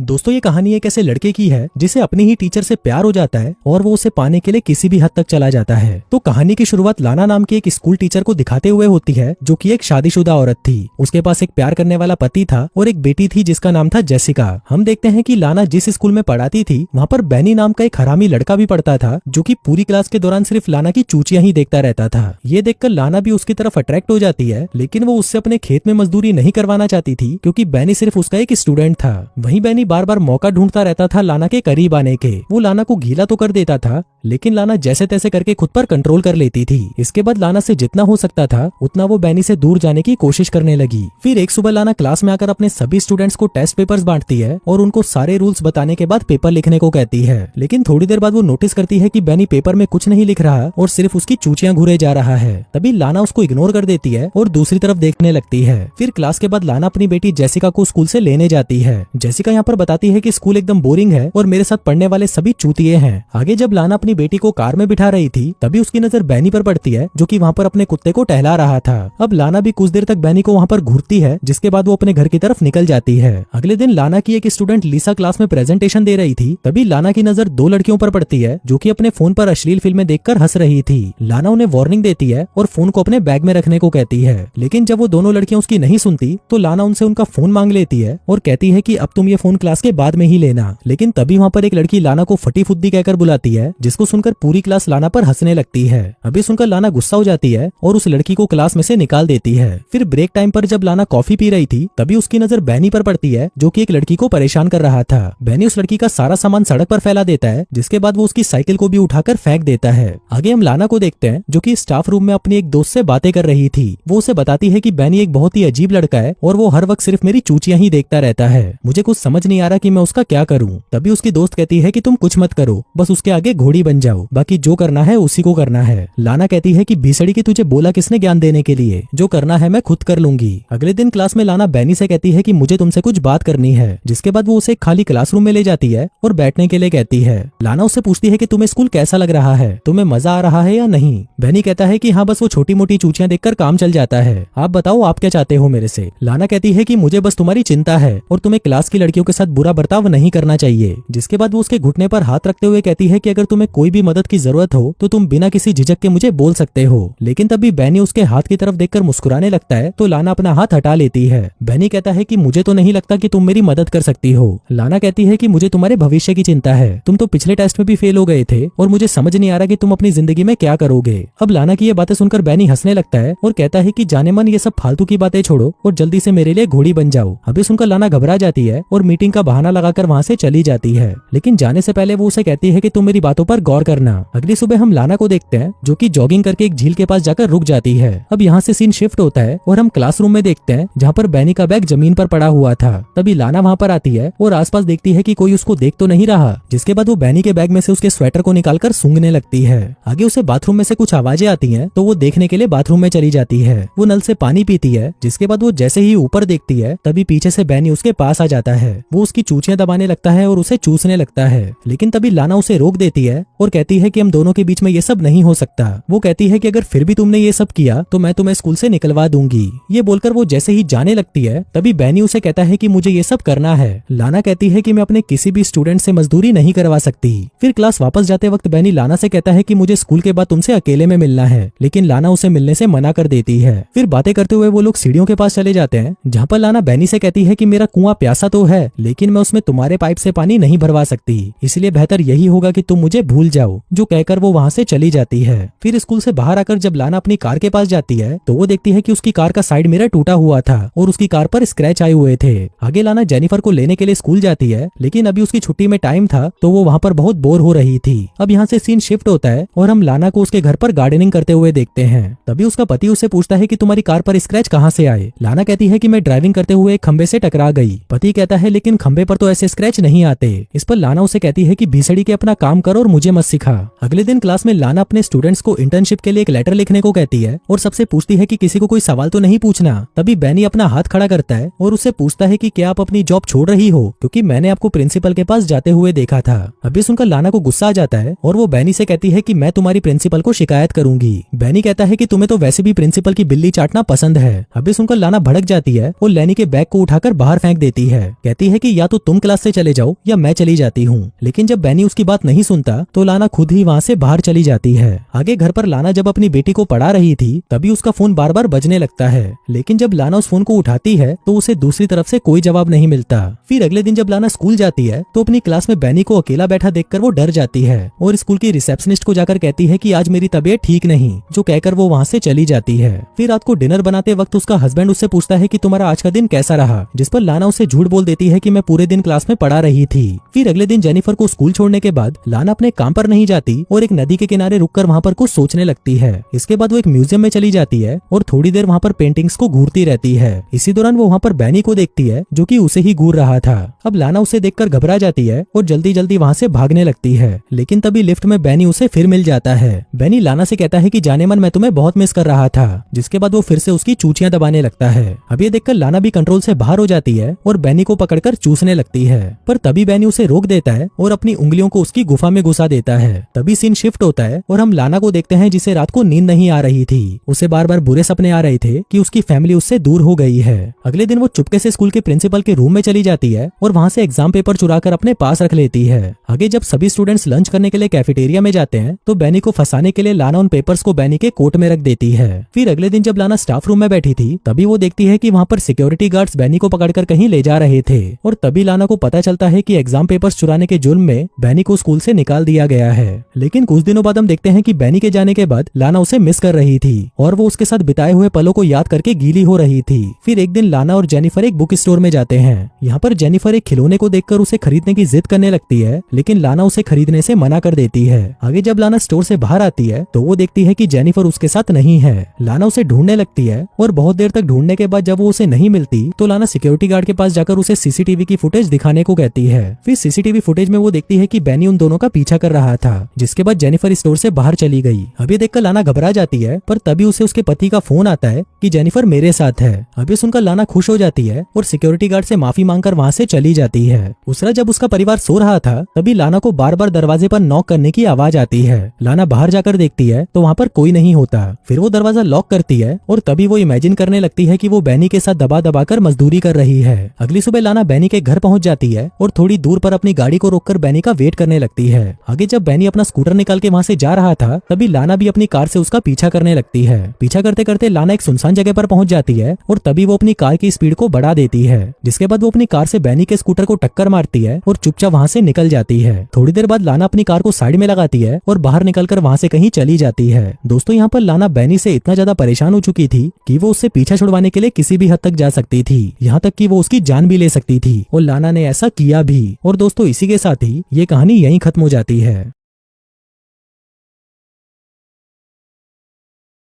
दोस्तों ये कहानी एक ऐसे लड़के की है जिसे अपनी ही टीचर से प्यार हो जाता है और वो उसे पाने के लिए किसी भी हद तक चला जाता है। तो कहानी की शुरुआत लाना नाम की एक स्कूल टीचर को दिखाते हुए होती है जो कि एक शादीशुदा औरत थी। उसके पास एक प्यार करने वाला पति था और एक बेटी थी जिसका नाम था जेसिका। हम देखते हैं कि लाना जिस स्कूल में पढ़ाती थी वहाँ पर बैनी नाम का एक हरामी लड़का भी पढ़ता था जो कि पूरी क्लास के दौरान सिर्फ लाना की चूचियां ही देखता रहता था। ये देखकर लाना भी उसकी तरफ अट्रैक्ट हो जाती है, लेकिन वो उससे अपने खेत में मजदूरी नहीं करवाना चाहती थी क्योंकि बैनी सिर्फ उसका एक स्टूडेंट था। वहीं बैनी बार बार मौका ढूंढता रहता था लाना के करीब आने के। वो लाना को गीला तो कर देता था, लेकिन लाना जैसे तैसे करके खुद पर कंट्रोल कर लेती थी। इसके बाद लाना से जितना हो सकता था उतना वो बैनी से दूर जाने की कोशिश करने लगी। फिर एक सुबह लाना क्लास में आकर अपने सभी स्टूडेंट्स को टेस्ट पेपर्स बांटती है और उनको सारे रूल्स बताने के बाद पेपर लिखने को कहती है। लेकिन थोड़ी देर बाद वो नोटिस करती है कि बैनी पेपर में कुछ नहीं लिख रहा और सिर्फ उसकी चूचियां घूरे जा रहा है। तभी लाना उसको इग्नोर कर देती है और दूसरी तरफ देखने लगती है। फिर क्लास के बाद लाना अपनी बेटी जेसिका को स्कूल से लेने जाती है। जेसिका यहाँ पर बताती है कि स्कूल एकदम बोरिंग है और मेरे साथ पढ़ने वाले सभी चूतिए हैं। आगे जब लाना अपनी बेटी को कार में बिठा रही थी तभी उसकी नजर बैनी पर पड़ती है जो कि वहाँ पर अपने कुत्ते को टहला रहा था। अब लाना भी कुछ देर तक बैनी को वहाँ पर घूरती है, जिसके बाद वो अपने घर की तरफ निकल जाती है। अगले दिन लाना की एक स्टूडेंट लिसा क्लास में प्रेजेंटेशन दे रही थी। तभी लाना की नजर दो लड़कियों पर पड़ती है जो कि अपने फोन पर अश्लील फिल्में देखकर हंस रही थी। लाना उन्हें वार्निंग देती है और फोन को अपने बैग में रखने को कहती है, लेकिन जब वो दोनों लड़कियां उसकी नहीं सुनती तो लाना उनसे उनका फोन मांग लेती है और कहती है कि अब तुम ये फोन क्लास के बाद में ही लेना। लेकिन तभी वहाँ पर एक लड़की लाना को फटी फुद्दी कहकर बुलाती है, जिसको सुनकर पूरी क्लास लाना पर हंसने लगती है। अभी सुनकर लाना गुस्सा हो जाती है और उस लड़की को क्लास में से निकाल देती है। फिर ब्रेक टाइम पर जब लाना कॉफी पी रही थी तभी उसकी नजर बैनी पर पड़ती है जो कि एक लड़की को परेशान कर रहा था। बैनी उस लड़की का सारा सामान सड़क पर फैला देता है, जिसके बाद वो उसकी साइकिल को भी उठाकर फेंक देता है। आगे हम लाना को देखते हैं जो कि स्टाफ रूम में अपनी एक दोस्त से बातें कर रही थी। वो उसे बताती है कि बैनी एक बहुत ही अजीब लड़का है और वो हर वक्त सिर्फ मेरी चूचियां ही देखता रहता है। मुझे कुछ समझ नहीं आ रहा कि मैं उसका क्या करूं। तभी उसकी दोस्त कहती है कि तुम कुछ मत करो, बस उसके आगे घोड़ी बन जाओ, बाकी जो करना है उसी को करना है। लाना कहती है कि भीसड़ी की तुझे बोला किसने ज्ञान देने के लिए, जो करना है मैं खुद कर लूंगी। अगले दिन क्लास में लाना बैनी से कहती है कि मुझे तुमसे कुछ बात करनी है, जिसके बाद वो उसे खाली क्लासरूम में ले जाती है और बैठने के लिए कहती है। लाना उससे पूछती है कि तुम्हें स्कूल कैसा लग रहा है, तुम्हें मजा आ रहा है या नहीं। बैनी कहता है कि हाँ, बस वो छोटी मोटी चूचियां देखकर काम चल जाता है, आप बताओ आप क्या चाहते हो मेरे से। लाना कहती है कि मुझे बस तुम्हारी चिंता है और तुम्हें क्लास की लड़कियों के साथ बुरा बर्ताव नहीं करना चाहिए। जिसके बाद वो उसके घुटने पर हाथ रखते हुए कहती है कि अगर तुम्हें कोई भी मदद की जरूरत हो तो तुम बिना किसी झिझक के मुझे बोल सकते हो। लेकिन तभी बैनी उसके हाथ की तरफ देखकर मुस्कुराने लगता है तो लाना अपना हाथ हटा लेती है। बैनी कहता है कि मुझे तो नहीं लगता कि तुम मेरी मदद कर सकती हो। लाना कहती है कि मुझे तुम्हारे भविष्य की चिंता है, तुम तो पिछले टेस्ट में भी फेल हो गए थे और मुझे समझ नहीं आ रहा कि तुम अपनी जिंदगी में क्या करोगे। अब लाना की ये बातें सुनकर बैनी हंसने लगता है और कहता है कि जाने मन ये सब फालतू की बातें छोड़ो और जल्दी से मेरे लिए घोड़ी बन जाओ। अभी सुनकर लाना घबरा जाती है और मीटिंग का बहाना लगाकर वहाँ से चली जाती है। लेकिन जाने से पहले वो उसे कहती है कि तुम मेरी बातों पर गौर करना। अगली सुबह हम लाना को देखते हैं जो कि जॉगिंग करके एक झील के पास जाकर रुक जाती है। अब यहाँ से सीन शिफ्ट होता है और हम क्लासरूम में देखते हैं जहाँ पर बैनी का बैग जमीन पर पड़ा हुआ था। तभी लाना वहाँ पर आती है और आसपास देखती है कि कोई उसको देख तो नहीं रहा, जिसके बाद वो बैनी के बैग में से उसके स्वेटर को निकालकर सूंघने लगती है। आगे उसे बाथरूम में से कुछ आवाजें आती हैं तो वो देखने के लिए बाथरूम में चली जाती है। वो नल से पानी पीती है, जिसके बाद वो जैसे ही ऊपर देखती है तभी पीछे से बैनी उसके पास आ जाता है। वो उसकी चूचियां दबाने लगता है और उसे चूसने लगता है, लेकिन तभी लाना उसे रोक देती है और कहती है कि हम दोनों के बीच में ये सब नहीं हो सकता। वो कहती है कि अगर फिर भी तुमने ये सब किया तो मैं तुम्हें स्कूल से निकलवा दूंगी। ये बोलकर वो जैसे ही जाने लगती है तभी बैनी उसे कहता है कि मुझे ये सब करना है। लाना कहती है कि मैं अपने किसी भी स्टूडेंट से मजदूरी नहीं करवा सकती। फिर क्लास वापस जाते वक्त बैनी लाना से कहता है कि मुझे स्कूल के बाद तुमसे अकेले में मिलना है, लेकिन लाना उसे मिलने से मना कर देती है। फिर बातें करते हुए वो लोग सीढ़ियों के पास चले जाते हैं, जहाँ पर लाना बैनी से कहती है कि मेरा कुआं प्यासा तो है, लेकिन मैं उसमें तुम्हारे पाइप से पानी नहीं भरवा सकती, इसलिए बेहतर यही होगा कि तुम मुझे भूल जाओ। जो कहकर वो वहाँ से चली जाती है। फिर स्कूल से बाहर आकर जब लाना अपनी कार के पास जाती है तो वो देखती है कि उसकी कार का साइड मिरर टूटा हुआ था और उसकी कार पर स्क्रैच आए हुए थे। आगे लाना जेनिफर को लेने के लिए स्कूल जाती है, लेकिन अभी उसकी छुट्टी में टाइम था तो वो वहाँ पर बहुत बोर हो रही थी। अब यहाँ से सीन शिफ्ट होता है और हम लाना को उसके घर पर गार्डनिंग करते हुए देखते हैं। तभी उसका पति उससे पूछता है कि तुम्हारी कार पर स्क्रैच कहाँ से आए। लाना कहती है कि मैं ड्राइविंग करते हुए एक खंबे से टकरा गई। पति कहता है लेकिन खंबे पर तो ऐसे स्क्रैच नहीं आते। इस पर लाना उसे कहती है कि भीसड़ी के अपना काम करो और मुझे मत सिखा। अगले दिन क्लास में लाना अपने स्टूडेंट्स को इंटर्नशिप के लिए एक लेटर लिखने को कहती है और सबसे पूछती है कि किसी को कोई सवाल तो नहीं पूछना। तभी बैनी अपना हाथ खड़ा करता है और उससे पूछता है कि क्या आप अपनी जॉब छोड़ रही हो, क्योंकि मैंने आपको प्रिंसिपल के पास जाते हुए देखा था। अभी सुनकर लाना को गुस्सा आ जाता है और वो बैनी से कहती है कि मैं तुम्हारी प्रिंसिपल को शिकायत करूंगी। बैनी कहता है कि तुम्हें तो वैसे भी प्रिंसिपल की बिल्ली चाटना पसंद है। अभी सुनकर लाना भड़क जाती है और लैनी के बैग को उठाकर बाहर फेंक देती है। कहती है कि या तो तुम क्लास से चले जाओ या मैं चली जाती हूँ। लेकिन जब बैनी उसकी बात नहीं सुनता तो लाना खुद ही वहाँ से बाहर चली जाती है। आगे घर पर लाना जब अपनी बेटी को पढ़ा रही थी तभी उसका फोन बार बार बजने लगता है, लेकिन जब लाना उस फोन को उठाती है तो उसे दूसरी तरफ से कोई जवाब नहीं मिलता। फिर अगले दिन जब लाना स्कूल जाती है तो अपनी क्लास में बैनी को अकेला बैठा देखकर वो डर जाती है और स्कूल की रिसेप्शनिस्ट को जाकर कहती है कि आज मेरी तबीयत ठीक नहीं, जो कहकर वो वहाँ से चली जाती है। फिर रात को डिनर बनाते वक्त उसका हस्बैंड उससे पूछता है कि तुम्हारा आज का दिन कैसा रहा, जिस पर लाना उसे झूठ बोल देती है कि मैं पूरे दिन क्लास में पढ़ा रही थी। फिर अगले दिन जेनिफर को स्कूल छोड़ने के बाद लाना अपने काम पर नहीं जाती और एक नदी के किनारे रुककर वहाँ पर कुछ सोचने लगती है। इसके बाद वो एक म्यूजियम में चली जाती है और थोड़ी देर वहाँ पर पेंटिंग्स को घूरती रहती है। इसी दौरान वो वहाँ पर बैनी को देखती है जो कि उसे ही घूर रहा था। अब लाना उसे देखकर घबरा जाती है और जल्दी जल्दी वहाँ से भागने लगती है, लेकिन तभी लिफ्ट में बैनी उसे फिर मिल जाता है। बैनी लाना से कहता है कि जाने मन मैं तुम्हें बहुत मिस कर रहा था, जिसके बाद वो फिर से उसकी चूचियां दबाने लगता है। अब ये देखकर लाना भी कंट्रोल से बाहर हो जाती है और बैनी को पकड़कर चूसने लगती है, पर तभी बैनी उसे रोक देता है और अपनी उंगलियों को उसकी गुफा में घुसा देता है। तभी सीन शिफ्ट होता है और हम लाना को देखते हैं जिसे रात को नींद नहीं आ रही थी। उसे बार बार बुरे सपने आ रहे थे कि उसकी फैमिली उससे दूर हो गई है। अगले दिन वो चुपके से स्कूल के प्रिंसिपल के रूम में चली जाती है और वहाँ से एग्जाम पेपर चुराकर अपने पास रख लेती है। आगे जब सभी स्टूडेंट्स लंच करने के लिए कैफेटेरिया में जाते हैं तो बैनी को फंसाने के लिए लाना उन पेपर्स को बैनी के कोट में रख देती है। फिर अगले दिन जब लाना स्टाफ रूम में बैठी थी तभी वो देखती है कि वहाँ पर सिक्योरिटी गार्ड्स बैनी को पकड़कर कहीं ले जा रहे थे और तभी लाना को पता चलता है कि एग्जाम पेपर्स चुराने के जुर्म में बैनी को स्कूल से निकाल दिया गया है। लेकिन कुछ दिनों बाद हम देखते हैं कि बैनी के जाने के बाद लाना उसे मिस कर रही थी और वो उसके साथ बिताए हुए पलों को याद करके गीली हो रही थी। फिर एक दिन लाना और जेनिफर एक बुक स्टोर में जाते हैं। यहाँ पर जेनिफर एक खिलौने को देखकर उसे खरीदने की जिद करने लगती है, लेकिन लाना उसे खरीदने से मना कर देती है। आगे जब लाना स्टोर से बाहर आती है तो वो देखती है कि जेनिफर उसके साथ नहीं है। लाना उसे ढूंढने लगती है और बहुत देर तक ढूंढने के बाद जब वो उसे नहीं मिलती तो लाना सिक्योरिटी गार्ड के पास जाकर उसे सीसीटीवी की फुटेज दिखाने को कहती है। फिर सीसीटीवी फुटेज में वो देखती है कि बैनी उन दोनों का पीछा कर रहा था, जिसके बाद जेनिफर स्टोर से बाहर चली गई। अभी देखकर लाना घबरा जाती है, पर तभी उसे उसके पति का फोन आता है कि जेनिफर मेरे साथ है। अभी सुनकर लाना खुश हो जाती है और सिक्योरिटी गार्ड से माफी मांगकर वहाँ से चली जाती है। उस रात जब उसका परिवार सो रहा था तभी लाना को बार बार दरवाजे पर नॉक करने की आवाज आती है। लाना बाहर जाकर देखती है तो वहाँ पर कोई नहीं होता। फिर वो दरवाजा लॉक करती है और तभी वो इमेजिन करने लगती है कि वो बैनी के साथ दबा दबा कर मजदूरी कर रही है। अगली सुबह लाना बैनी के घर पहुंच जाती है और थोड़ी दूर पर अपनी गाड़ी को रोककर बैनी का वेट करने लगती है। आगे जब बैनी अपना स्कूटर निकाल के वहाँ से जा रहा था तभी लाना भी अपनी कार से उसका पीछा करने लगती है। पीछा करते करते लाना एक सुनसान जगह पर पहुंच जाती है और तभी वो अपनी कार की स्पीड को बढ़ा देती है, जिसके बाद वो अपनी कार से बैनी के स्कूटर को टक्कर मारती है और चुपचाप वहाँ से निकल जाती है। थोड़ी देर बाद लाना अपनी कार को साइड में लगाती है और बाहर निकलकर वहाँ से कहीं चली जाती है। दोस्तों यहाँ पर लाना बैनी से इतना ज्यादा परेशान हो चुकी थी कि वो उससे पीछा छुड़वाने के लिए किसी भी हद तक जा सकती थी, यहाँ तक कि वो उसकी जान भी ले सकती थी और लाना ने ऐसा किया भी। और दोस्तों इसी के साथ ही ये कहानी यहीं खत्म हो जाती है।